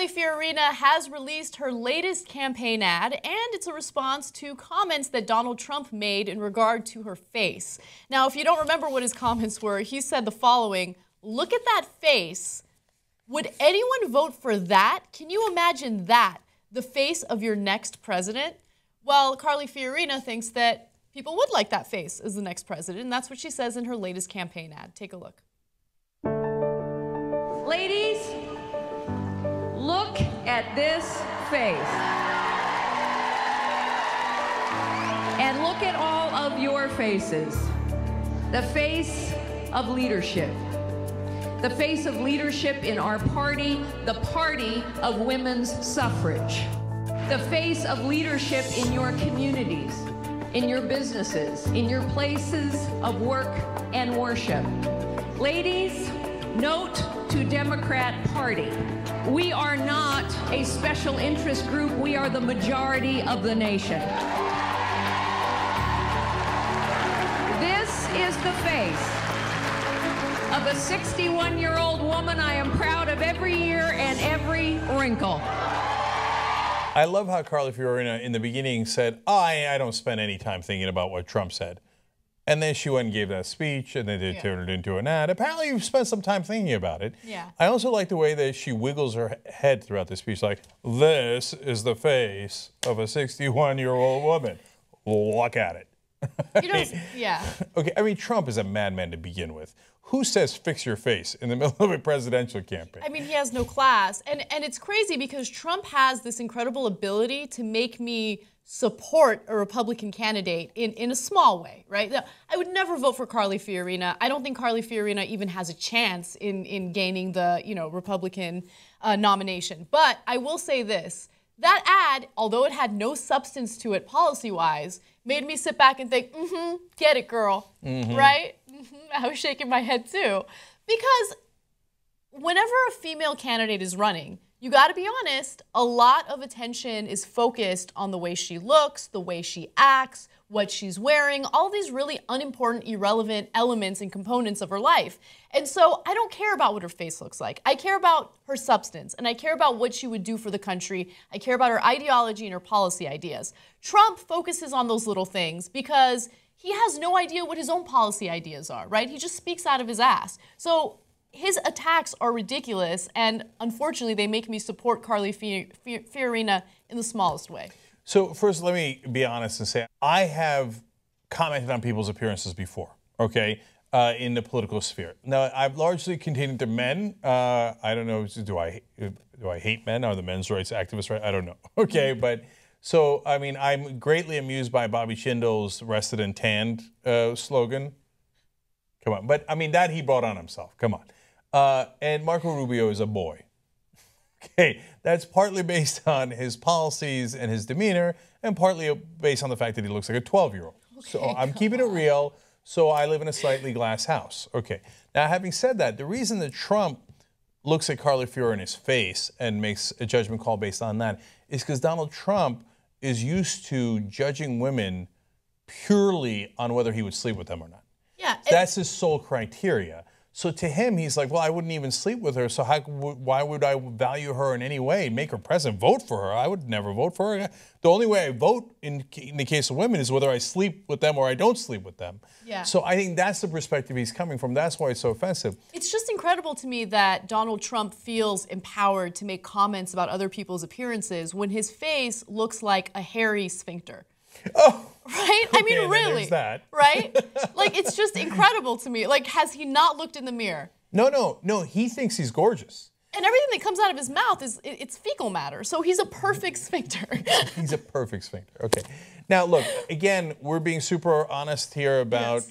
Carly Fiorina has released her latest campaign ad, and it's a response to comments that Donald Trump made in regard to her face. Now, if you don't remember what his comments were, he said the following: "Look at that face. Would anyone vote for that? Can you imagine that? The face of your next president?" Well, Carly Fiorina thinks that people would like that face as the next president, and that's what she says in her latest campaign ad. Take a look. Ladies, look at this face. And look at all of your faces. The face of leadership. The face of leadership in our party, the party of women's suffrage. The face of leadership in your communities, in your businesses, in your places of work and worship. Ladies, note to Democrat Party, we are not a special interest group, we are the majority of the nation. This is the face of a 61-year-old woman. I am proud of every year and every wrinkle. I love how Carly Fiorina in the beginning said, I don't spend any time thinking about what Trump said. And then she went and gave that speech, and then they turned it into an ad. Apparently, you've spent some time thinking about it. Yeah. I also like the way that she wiggles her head throughout the speech, like, this is the face of a 61-year-old woman. Look at it. You know, yeah. Okay, I mean, Trump is a madman to begin with. Who says fix your face in the middle of a presidential campaign? I mean, he has no class. And it's crazy because Trump has this incredible ability to make me support a Republican candidate in a small way, right? I would never vote for Carly Fiorina. I don't think Carly Fiorina even has a chance in gaining the, Republican nomination. But I will say this. That ad, although it had no substance to it policy-wise, made me sit back and think, get it, girl, right? I was shaking my head too. Because whenever a female candidate is running, you got to be honest, a lot of attention is focused on the way she looks, the way she acts, what she's wearing, all these really unimportant, irrelevant elements and components of her life. And so I don't care about what her face looks like. I care about her substance, and I care about what she would do for the country. I care about her ideology and her policy ideas. Trump focuses on those little things because he has no idea what his own policy ideas are, right? He just speaks out of his ass. So his attacks are ridiculous, and unfortunately, they make me support Carly Fiorina in the smallest way. So first, let me be honest and say I have commented on people's appearances before, okay, in the political sphere. Now, I've largely continued to men. I don't know, do I hate men? Are the men's rights activists right? I don't know, okay, but so, I mean, I'm greatly amused by Bobby Schindler's rested and tanned slogan. Come on, but I mean, that he brought on himself, come on. And Marco Rubio is a boy. Okay, that's partly based on his policies and his demeanor, and partly based on the fact that he looks like a 12-year-old. Okay, so I'm keeping it real, so I live in a slightly glass house. Okay, now having said that, the reason that Trump looks at Carly Fiorina's face and makes a judgment call based on that is because Donald Trump is used to judging women purely on whether he would sleep with them or not. Yeah, that's his sole criteria. So to him, he's like, well, I wouldn't even sleep with her, so why would I value her in any way, make her president, vote for her? I would never vote for her. The only way I vote in the case of women is whether I sleep with them or I don't sleep with them. Yeah. So I think that's the perspective he's coming from. That's why it's so offensive. It's just incredible to me that Donald Trump feels empowered to make comments about other people's appearances when his face looks like a hairy sphincter. Oh. Right? Okay, I mean, really. there's that. Right? Like, it's just incredible to me. Like, has he not looked in the mirror? No. He thinks he's gorgeous. And everything that comes out of his mouth it's fecal matter. So he's a perfect sphincter. He's a perfect sphincter. Okay. Now, look, again, we're being super honest here about,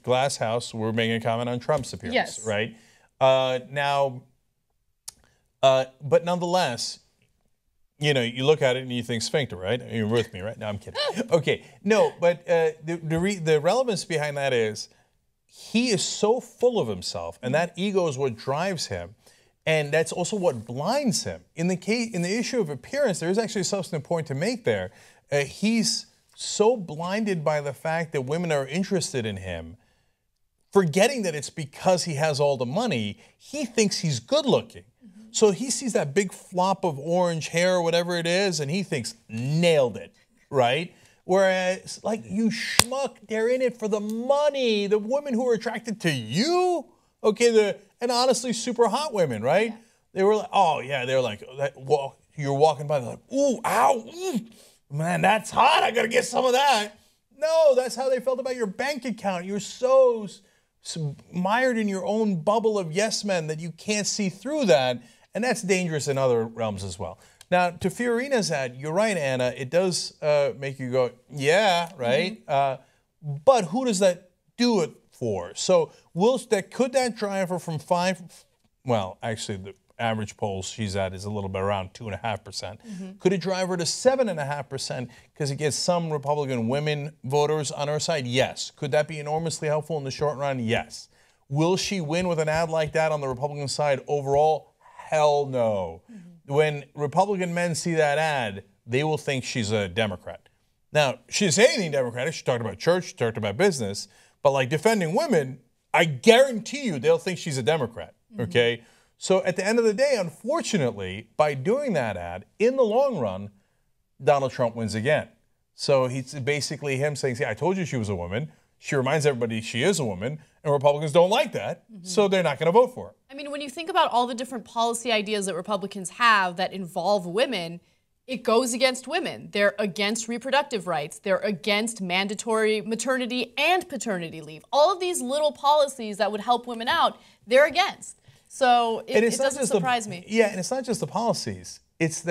Glass House. We're making a comment on Trump's appearance, right? But nonetheless, you look at it and you think sphincter, right? You're with me, right? No, I'm kidding. Okay, no, but the relevance behind that is he is so full of himself, and that ego is what drives him, and that's also what blinds him. In the issue of appearance, there is actually a substantive point to make there. He's so blinded by the fact that women are interested in him, forgetting that it's because he has all the money. He thinks he's good looking. So he sees that big flop of orange hair or whatever it is, and he thinks, nailed it, right? Whereas, like, you schmuck, they're in it for the money. The women who are attracted to you, okay, and honestly, super hot women, right? Yeah. They were like, oh, yeah, they were like, you're walking by, they're like, ooh, ow, ooh, man, that's hot. I got to get some of that. No, that's how they felt about your bank account. You're so mired in your own bubble of yes men that you can't see through that. And that's dangerous in other realms as well. Now, to Fiorina's ad, you're right, Anna. It does make you go, yeah, right? Mm-hmm. But who does that do it for? So could that drive her from 5? Well, actually, the average poll she's at is a little bit around 2.5%. Mm-hmm. Could it drive her to 7.5% because it gets some Republican women voters on her side? Yes. Could that be enormously helpful in the short run? Yes. Will she win with an ad like that on the Republican side overall? Hell no. Mm-hmm. When Republican men see that ad, they will think she's a Democrat. Now, she didn't say anything Democratic. She talked about church, she talked about business. But like defending women, I guarantee you they'll think she's a Democrat, okay? So at the end of the day, unfortunately, by doing that ad, in the long run, Donald Trump wins again. So he's basically him saying, see, I told you she was a woman. She reminds everybody she is a woman, and Republicans don't like that, so they're not going to vote for her. I mean, when you think about all the different policy ideas that Republicans have that involve women, it goes against women. They're against reproductive rights. They're against mandatory maternity and paternity leave. All of these little policies that would help women out, they're against. So it doesn't surprise me. Yeah, and it's not just the policies. It's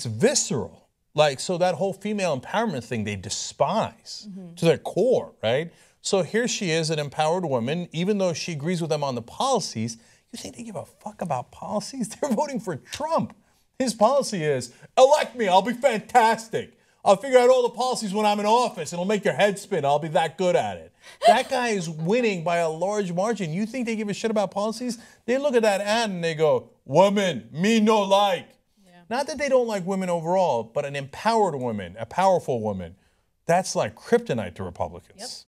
visceral. Like, so that whole female empowerment thing, they despise to their core, right? So here she is, an empowered woman, even though she agrees with them on the policies. You think they give a fuck about policies? They're voting for Trump. His policy is, elect me, I'll be fantastic. I'll figure out all the policies when I'm in office, and it'll make your head spin. I'll be that good at it. That guy is winning by a large margin. You think they give a shit about policies? They look at that ad and they go, woman, me no like. Yeah. Not that they don't like women overall, but an empowered woman, a powerful woman, that's like kryptonite to Republicans. Yep.